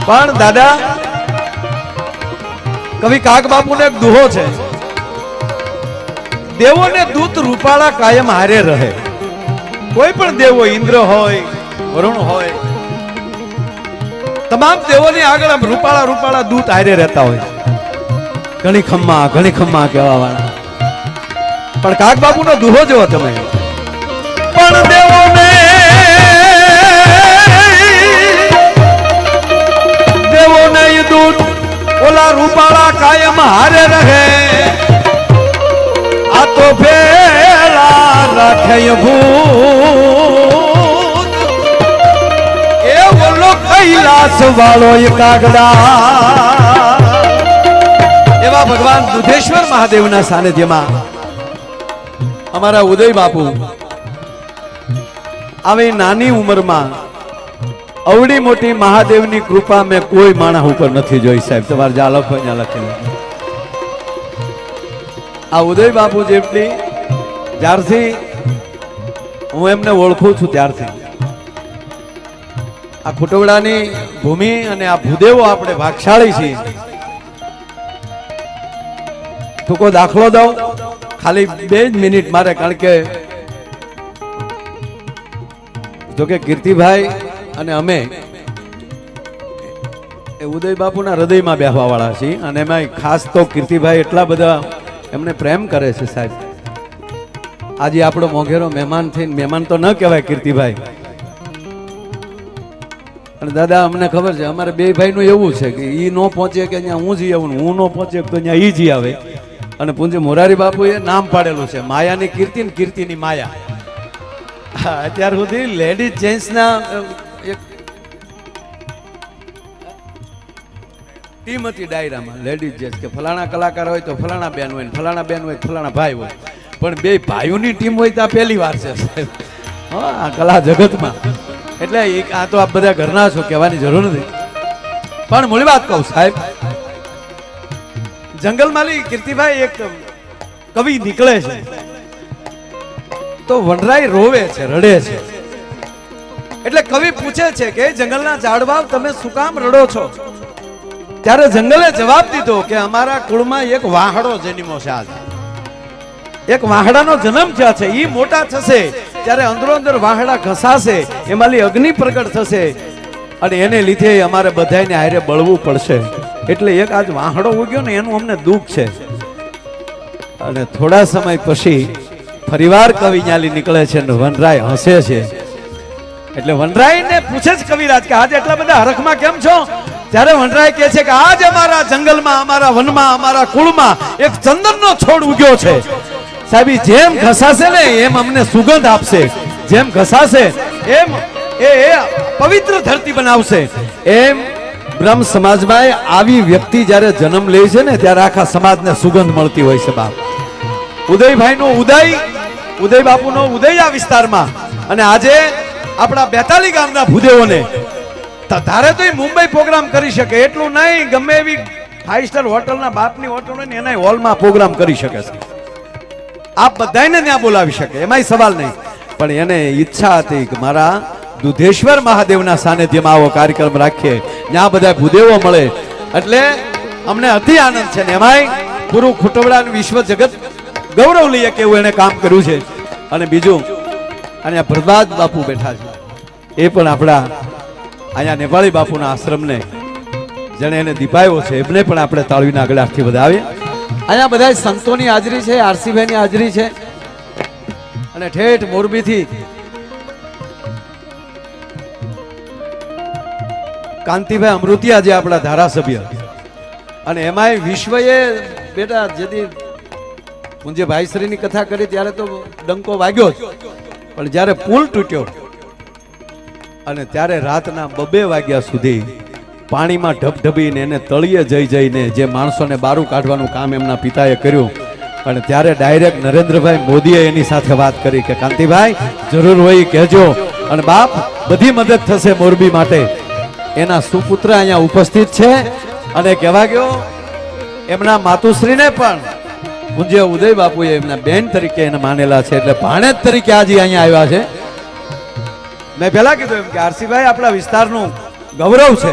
પણ દાદા કવિ કાગ બાપુને એક દુહો છે, દેવોને દૂત રૂપાળા કાયમ હારે રહે. કોઈ પણ દેવો, ઇન્દ્ર હોય, વરુણ હોય, તમામ દેવોની આગળ આમ રૂપાળા રૂપાળા દૂત હારે રહેતા હોય. ઘણી ખમ્મા કહેવા વાળા. પણ કાગ બાપુનો દુહો જોવો તમે. પણ દેવોને દૂત ઓલા રૂપાળા કાયમ હારે રહે. આ તો ભેળા રાખે ભૂત એ ઓલો કૈલાસ વાળો કાગડા. એવા ભગવાન દુધેશ્વર મહાદેવના સાનિધ્યમાં અમારા ઉદય બાપુ આવી નાની ઉંમરમાં અવડી મોટી મહાદેવની કૃપા મેં કોઈ માણસ ઉપર નથી જોઈ સાહેબ. તમારે જ્યાં લખો ત્યાં લખેલું. આ ઉદય બાપુ જેટલી જ્યારથી હું એમને ઓળખું છું ત્યારથી આ ખુટવડાની ભૂમિ અને આ ભૂદેવો આપણે ભાગશાળી છીએ. ટૂંકો દાખલો દઉં, ખાલી 2 જ મિનિટ મારે, કારણ કે જોકે કીર્તિભાઈ અને અમે એ ઉદય બાપુના હૃદયમાં બેસવા વાળા છીએ. અને એમાં ખાસ તો કીર્તિભાઈ એટલા બધા એમને પ્રેમ કરે છે સાહેબ. આજે આપણો મોઘેરો મહેમાન થઈને, મહેમાન તો ન કહેવાય કીર્તિભાઈ. અને દાદા અમને ખબર છે અમારે બે ભાઈનું એવું છે કે ઈ ન પહોંચે કે અહીંયા હું જી આવું, હું ન પહોંચે તો અહીંયા ઈ જી આવે. અને પૂજ્ય મોરારી બાપુએ નામ પાડેલું છે માયાની કીર્તિ ને કીર્તિની માયા. અત્યાર સુધી લેડીઝ જેન્ટ્સના એક ટીમ હતી ડાયરામાં, લેડીઝ જેન્ટ્સ, કે ફલાણા કલાકાર હોય તો ફલાણા બેન હોય, ફલાણા બેન હોય ફલાણા ભાઈ હોય. પણ બે ભાઈઓની ટીમ હોય તો આ પહેલી વાર છે સાહેબ હા કલા જગતમાં. એટલે આ તો આપ બધા ઘરના છો, કહેવાની જરૂર નથી. પણ મૂળ વાત કહું સાહેબ, જંગલમાલી કીર્તિભાઈ એક કવિ નીકળે છે તો વનરાય રોવે છે, રડે છે. એટલે કવિ પૂછે છે કે જંગલના ઝાડવાઓ તમે શું કામ રડો છો? ત્યારે જંગલે જવાબ દીધો કે અમારા કુળમાં એક વાહડો જન્મ્યો છે. આજ એક વાહડાનો જન્મ થયો છે. ઈ મોટા થશે ત્યારે અંદરો અંદર વાહડા ઘસાશે, એમાંથી અગ્નિ પ્રગટ થશે અને એને લીધે અમારે બધાને હારે બળવું પડશે. એટલે એક આજ વાહડો ઉગ્યો ને એનું અમને દુઃખ છે. અને થોડા સમય પછી ફરીવાર કવિ ન્યાલી નીકળે છે ને વનરાય હસે છે. એટલે વનરાયને પૂછે છે કવિરાજ કે આજે એટલા બધા હરખમાં કેમ છો? ત્યારે વનરાય કહે છે કે આજ અમારા જંગલમાં, અમારા વનમાં, અમારા કુળમાં એક ચંદનનો છોડ ઉગ્યો છે. સાહેબ જેમ ઘસાશે ને એમ અમને સુગંધ આપશે, જેમ ઘસાશે એમ એ પવિત્ર ધરતી બનાવશે. એમ બ્રહ્મ સમાજમાં આવી વ્યક્તિ જ્યારે જન્મ લે છે ને ત્યારે આખા સમાજને સુગંધ મળતી હોય છે. બાપ ઉદયભાઈનો ઉદય, ઉદય બાપુનો ઉદય આ વિસ્તારમાં. અને આજે આપણા 42 ગામના ભૂદેવોને ધારે તો મુંબઈ પ્રોગ્રામ કરી શકે એટલું નહીં, ગમે એવી 5 સ્ટાર હોટલના બાપની હોટલ હોય ને એના હોલમાં પ્રોગ્રામ કરી શકે છે. આપ બધાને ત્યાં બોલાવી શકે, એમાંય સવાલ નહીં. પણ એને ઈચ્છા હતી કે મારા દુધેશ્વર મહાદેવના સાનિધ્યમાં આવો કાર્યક્રમ રાખીએ, ત્યાં બધા ભૂદેવો મળે. એટલે અમને અતિ આનંદ છે. ને એમાંય પૂરું ખુટવડાનું વિશ્વ જગત ગૌરવ લઈએ કે એવું એને કામ કર્યું છે. અને બીજું અહીંયા પ્રહલાદ બાપુ બેઠા છે, એ પણ આપણા અહીંયા નેપાળી બાપુના આશ્રમને જેને એને દીપાયો છે એમને પણ આપણે તાળવીના આગળથી વધાવીએ. અહીંયા બધા સંતોની હાજરી છે, આરસીભાઈની હાજરી છે. અને ઠેઠ મોરબીથી કાંતિભાઈ અમૃતિયા જે આપણા ધારાસભ્ય, અને એમાંય વિશ્વએ બેટા જેથી પૂજ્ય ભાઈશ્રીની કથા કરી ત્યારે તો ડંકો વાગ્યો જ, પણ જ્યારે પુલ તૂટ્યો અને ત્યારે રાતના 2 વાગ્યા સુધી પાણીમાં ઢબઢબીને એને તળિયે જઈને જે માણસોને બારું કાઢવાનું કામ એમના પિતાએ કર્યું. અને ત્યારે ડાયરેક્ટ નરેન્દ્રભાઈ મોદીએ એની સાથે વાત કરી કે કાંતિભાઈ જરૂર હોય કહેજો, અને બાપ બધી મદદ થશે મોરબી માટે. એના સુપુત્ર અહીંયા ઉપસ્થિત છે. અને કહેવા ગયો એમના માતુશ્રીને પણ પૂજ્ય ઉદય બાપુએ એમના બેન તરીકે એને માનેલા છે, એટલે ભાણેજ તરીકે આજે અહીંયા આવ્યા છે. મેં પહેલા કીધું એમ કે આરસીભાઈ આપણા વિસ્તારનું ગૌરવ છે.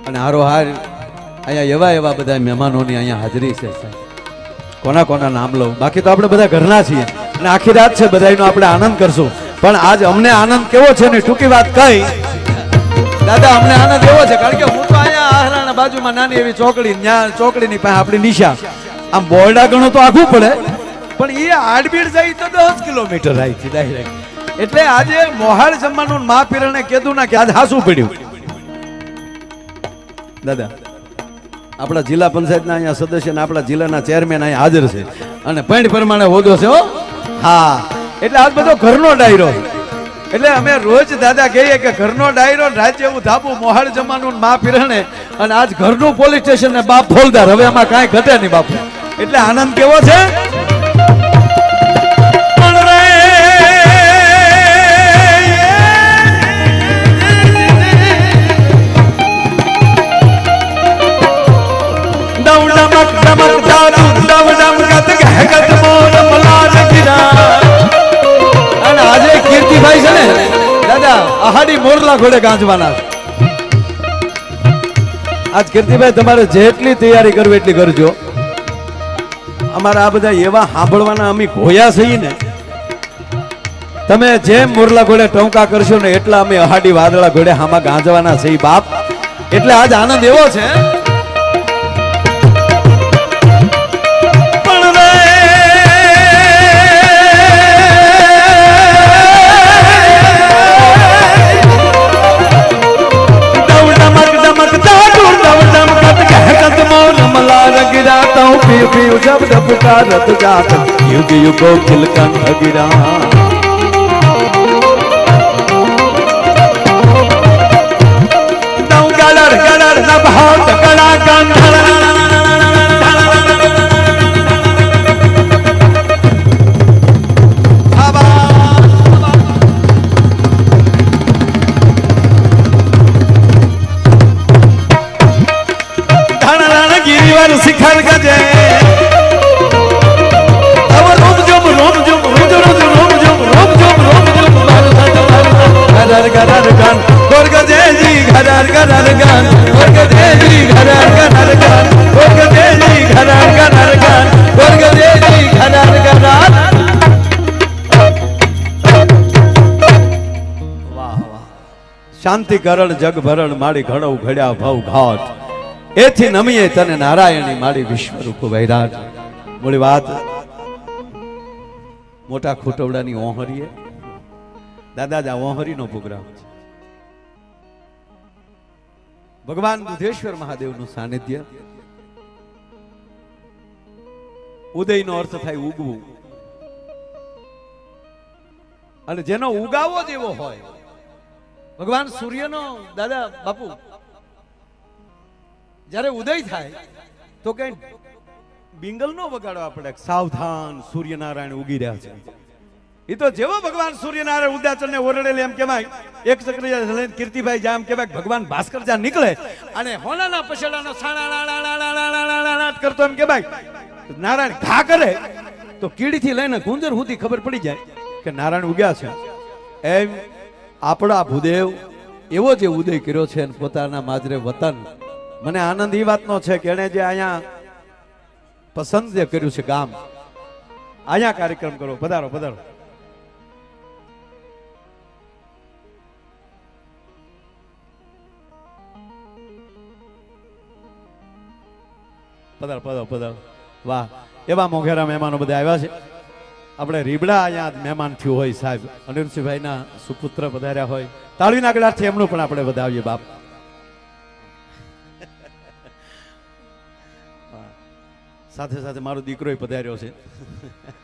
અને હારોહાર અહીંયા એવા એવા બધા મહેમાનોની અહીંયા હાજરી છે સાહેબ. કોના કોના નામ લઉં? બાકી તો આપણે બધા ઘરના છીએ અને આખી રાત છે બધાનો આપણે આનંદ કરશું. પણ આજ અમને આનંદ કેવો છે ને ટૂંકી વાત કહી દાદા, અમને આનંદ એવો છે કારણ કે હું તો અહીંયા આહરાના બાજુમાં નાની એવી ચોકડી, ત્યાં ચોકડીની પાસે આપણી નિશા, આમ બોરડા ગણો તો આઘું પડે પણ એ આડબીડ જાય તો 10 કિલોમીટર આવી છે ડાયરેક્ટ. એટલે આજે મોહાળ જમવાનું મા પીરણે કીધું ના કે આજે હાસું પડ્યું. દાદા આપણા જિલ્લા પંચાયતના અહીંયા સદસ્ય અને આપણા જિલ્લાના ચેરમેન અહીંયા હાજર છે અને પૈણ પ્રમાણે હોદ્દો છે હો. હા, એટલે આજ બધો ઘરનો ડાયરો. એટલે અમે રોજ દાદા કહીએ કે ઘરનો ડાયરો, રાજ્ય એવું ધાબુ, મોહાળ જમવાનું મા પીરણે, અને આજ ઘરનું પોલીસ સ્ટેશન ને બાપ ફોલદાર. હવે આમાં કાંઈ ઘટે નહીં બાપુ. એટલે આનંદ કેવો છે. અને આજે કીર્તિભાઈ છે ને દાદા આહાડી મોરલા ઘોડે ગાંજવાના. આજ કીર્તિભાઈ તમારે જેટલી તૈયારી કરવી એટલી કરજો. અમારા આ બધા એવા સાંભળવાના અમે ઘોયા છીએ ને, તમે જેમ મોરલા ઘોડે ટોંકા કરશો ને એટલા અમે આહાડી વાદળા ઘોડે આમાં ગાંજવાના છીએ બાપ. એટલે આજ આનંદ એવો છે. जब जब का रत जात युग युगो खिलकन अगिरा दौ गलर गलर न बहुत कड़ा गंधर गिरिवर शिखर गजे શાંતિ કરણ જગ ભરણ મારી ઘણો ઘડ્યા ભાવ ઘાટ એથી નમીએ તને નારાયણી મારી વિશ્વરૂપ વૈરાટ. બોલી વાત મોટા ખોટવડાની ઓહરીએ દાદા જ ઓહરીનો પ્રોગ્રામ છે. ભગવાન બુધેશ્વર મહાદેવનું સાનિધ્ય. ઉદયનો અર્થ થાય ઉગવું, અને જેનો ઉગાવો જેવો હોય ભગવાન સૂર્યનો દાદા બાપુ જ્યારે ઉદય થાય તો કઈ બિંગલ નો વગાડવા પડે, સાવધાન સૂર્યનારાયણ ઉગી રહ્યા છે. એ તો જેવો ભગવાન સૂર્યનારાયણ ઉદાચર ને ઓરડેલે એમ કહેવાય એક ચક્ર કીર્તિભાઈ જામ કહેવાય ભગવાન ભાસ્કર જ્યાં નીકળે અને હોનાના પછડાનો સાણા કરતો એમ કહેવાય નારાયણ ઘા કરે તો કીડીથી લઈને ગુંજર સુધી ખબર પડી જાય કે નારાયણ ઉગ્યા છે. એમ આપણા ભૂદેવ એવો જે ઉદય કર્યો છે પોતાના માજરે વતન. મને આનંદ એ વાતનો છે કે એને જે અહીંયા પસંદ જે કર્યું છે ગામ, અહીંયા કાર્યક્રમ કરો. પધારો પધારો. પધારો પધારો પધારો. વાહ, એવા મોઘેરા મહેમાનો બધા આવ્યા છે. આપણે રીબડા અહીંયા મહેમાન થયું હોય સાહેબ અનિરુદ્ધભાઈ ના સુપુત્ર પધાર્યા હોય. તાળીના ગળાથી એમનું પણ આપણે વધાવીએ બાપ. સાથે સાથે મારો દીકરો પધાર્યો છે.